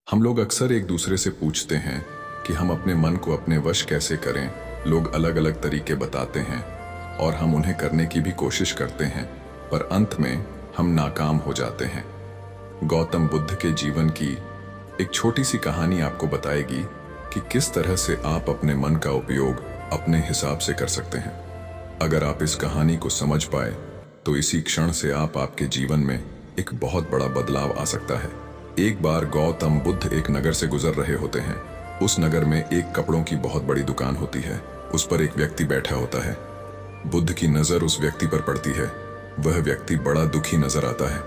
हम लोग अक्सर एक दूसरे से पूछते हैं कि हम अपने मन को अपने वश कैसे करें। लोग अलग अलग तरीके बताते हैं और हम उन्हें करने की भी कोशिश करते हैं, पर अंत में हम नाकाम हो जाते हैं। गौतम बुद्ध के जीवन की एक छोटी सी कहानी आपको बताएगी कि किस तरह से आप अपने मन का उपयोग अपने हिसाब से कर सकते हैं। अगर आप इस कहानी को समझ पाए तो इसी क्षण से आपके जीवन में एक बहुत बड़ा बदलाव आ सकता है। एक बार गौतम बुद्ध एक नगर से गुजर रहे होते हैं। उस नगर में एक कपड़ों की बहुत बड़ी दुकान होती है। उस पर एक व्यक्ति बैठा होता है। बुद्ध की नजर उस व्यक्ति पर पड़ती है। वह व्यक्ति बड़ा दुखी नजर आता है।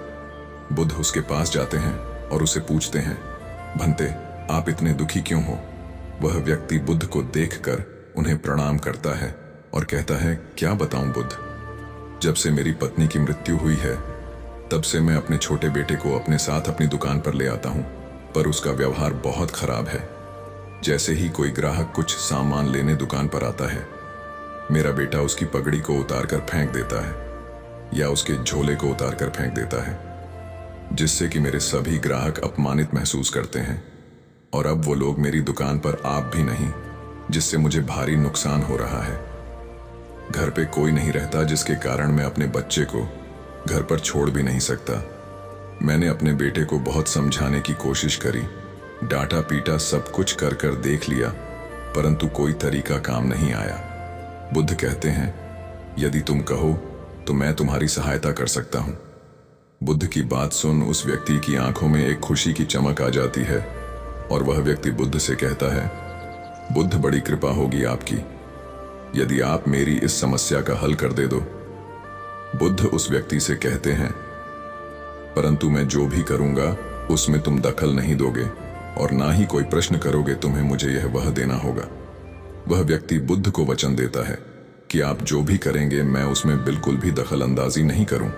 बुद्ध उसके पास जाते हैं और उसे पूछते हैं, भंते, आप इतने दुखी क्यों हो? वह व्यक्ति बुद्ध को देखकर उन्हें प्रणाम करता है और कहता है, क्या बताऊं बुद्ध, जब से मेरी पत्नी की मृत्यु हुई है तब से मैं अपने छोटे बेटे को अपने साथ अपनी दुकान पर ले आता हूं, पर उसका व्यवहार बहुत खराब है। जैसे ही कोई ग्राहक कुछ सामान लेने दुकान पर आता है, मेरा बेटा उसकी पगड़ी को उतारकर फेंक देता है या उसके झोले को उतारकर फेंक देता है, जिससे कि मेरे सभी ग्राहक अपमानित महसूस करते हैं। और अब वो लोग मेरी दुकान पर आप भी नहीं, जिससे मुझे भारी नुकसान हो रहा है। घर पे कोई नहीं रहता, जिसके कारण मैं अपने बच्चे को घर पर छोड़ भी नहीं सकता। मैंने अपने बेटे को बहुत समझाने की कोशिश करी, डांटा पीटा सब कुछ कर कर देख लिया, परंतु कोई तरीका काम नहीं आया। बुद्ध कहते हैं, यदि तुम कहो तो मैं तुम्हारी सहायता कर सकता हूं। बुद्ध की बात सुन उस व्यक्ति की आंखों में एक खुशी की चमक आ जाती है और वह व्यक्ति बुद्ध से कहता है, बुद्ध, बड़ी कृपा होगी आपकी, यदि आप मेरी इस समस्या का हल कर दे दो। बुद्ध उस व्यक्ति से कहते हैं, परंतु मैं जो भी करूंगा उसमें तुम दखल नहीं दोगे और ना ही कोई प्रश्न करोगे, तुम्हें मुझे यह वह देना होगा। वह व्यक्ति बुद्ध को वचन देता है कि आप जो भी करेंगे मैं उसमें बिल्कुल भी दखल अंदाजी नहीं करूं।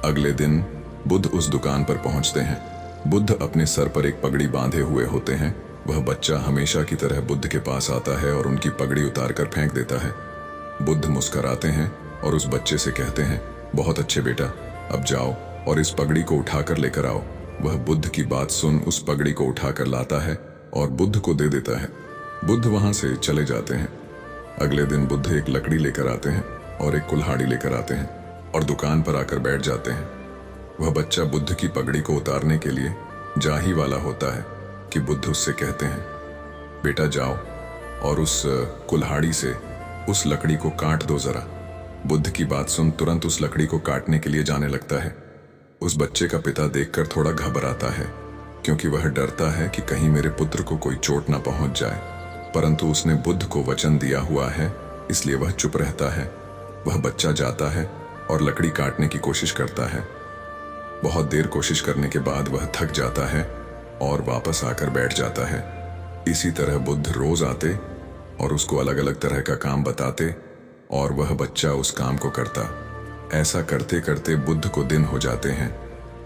अगले दिन बुद्ध उस दुकान पर पहुंचते हैं। बुद्ध अपने सर पर एक पगड़ी बांधे हुए होते हैं। वह बच्चा हमेशा की तरह बुद्ध के पास आता है और उनकी पगड़ी उतारकर फेंक देता है। बुद्ध मुस्कुराते हैं और उस बच्चे से कहते हैं, बहुत अच्छे बेटा, अब जाओ और इस पगड़ी को उठाकर लेकर आओ। वह बुद्ध की बात सुन उस पगड़ी को उठाकर लाता है और बुद्ध को दे देता है। बुद्ध वहां से चले जाते हैं। अगले दिन बुद्ध एक लकड़ी लेकर आते हैं और एक कुल्हाड़ी लेकर आते हैं और दुकान पर आकर बैठ जाते हैं। वह बच्चा बुद्ध की पगड़ी को उतारने के लिए जा ही वाला होता है कि बुद्ध उससे कहते हैं, बेटा जाओ और उस कुल्हाड़ी से उस लकड़ी को काट दो जरा। बुद्ध की बात सुन तुरंत उस लकड़ी को काटने के लिए जाने लगता है। उस बच्चे का पिता देखकर थोड़ा घबराता है, क्योंकि वह डरता है कि कहीं मेरे पुत्र को कोई चोट ना पहुंच जाए, परंतु उसने बुद्ध को वचन दिया हुआ है, इसलिए वह चुप रहता है। वह बच्चा जाता है और लकड़ी काटने की कोशिश करता है। बहुत देर कोशिश करने के बाद वह थक जाता है और वापस आकर बैठ जाता है। इसी तरह बुद्ध रोज आते और उसको अलग अलग तरह का काम बताते और वह बच्चा उस काम को करता। ऐसा करते करते बुद्ध को दिन हो जाते हैं।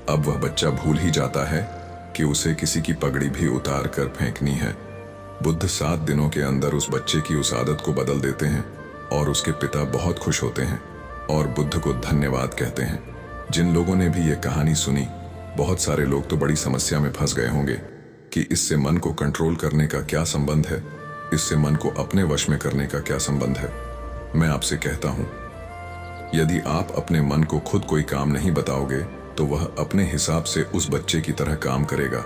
अब वह बच्चा भूल ही जाता है कि उसे किसी की पगड़ी भी उतार कर फेंकनी है। बुद्ध 7 दिनों के अंदर उस बच्चे की उस आदत को बदल देते हैं और उसके पिता बहुत खुश होते हैं और बुद्ध को धन्यवाद कहते हैं। जिन लोगों ने भी ये कहानी सुनी, बहुत सारे लोग तो बड़ी समस्या में फंस गए होंगे कि इससे मन को कंट्रोल करने का क्या संबंध है, इससे मन को अपने वश में करने का क्या संबंध है। मैं आपसे कहता हूं, यदि आप अपने मन को खुद कोई काम नहीं बताओगे तो वह अपने हिसाब से उस बच्चे की तरह काम करेगा।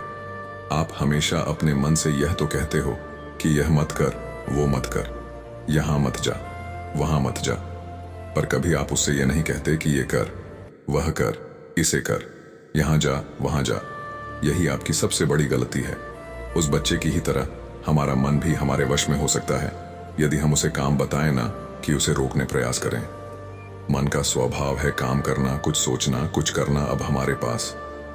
आप हमेशा अपने मन से यह तो कहते हो कि यह मत कर, वो मत कर, यहां मत जा, वहां मत जा, पर कभी आप उससे यह नहीं कहते कि ये कर, वह कर, इसे कर, यहां जा, वहां जा। यही आपकी सबसे बड़ी गलती है। उस बच्चे की ही तरह हमारा मन भी हमारे वश में हो सकता है, यदि हम उसे काम बताएं ना कि उसे रोकने प्रयास करें। मन का स्वभाव है काम करना, कुछ सोचना, कुछ करना। अब हमारे पास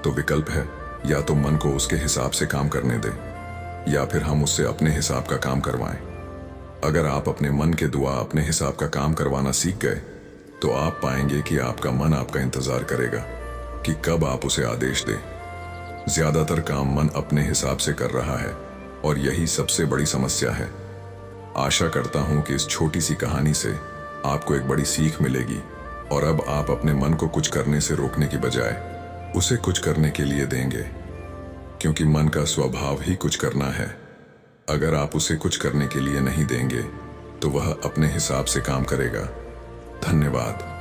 तो विकल्प है, या तो मन को उसके हिसाब से काम करने दें या फिर हम उससे अपने हिसाब का काम करवाएं। अगर आप अपने मन के दुआ अपने हिसाब का काम करवाना सीख गए तो आप पाएंगे कि आपका मन आपका इंतजार करेगा कि कब आप उसे आदेश दें। ज्यादातर काम मन अपने हिसाब से कर रहा है और यही सबसे बड़ी समस्या है। आशा करता हूं कि इस छोटी सी कहानी से आपको एक बड़ी सीख मिलेगी और अब आप अपने मन को कुछ करने से रोकने की बजाय उसे कुछ करने के लिए देंगे। क्योंकि मन का स्वभाव ही कुछ करना है। अगर आप उसे कुछ करने के लिए नहीं देंगे तो वह अपने हिसाब से काम करेगा। धन्यवाद।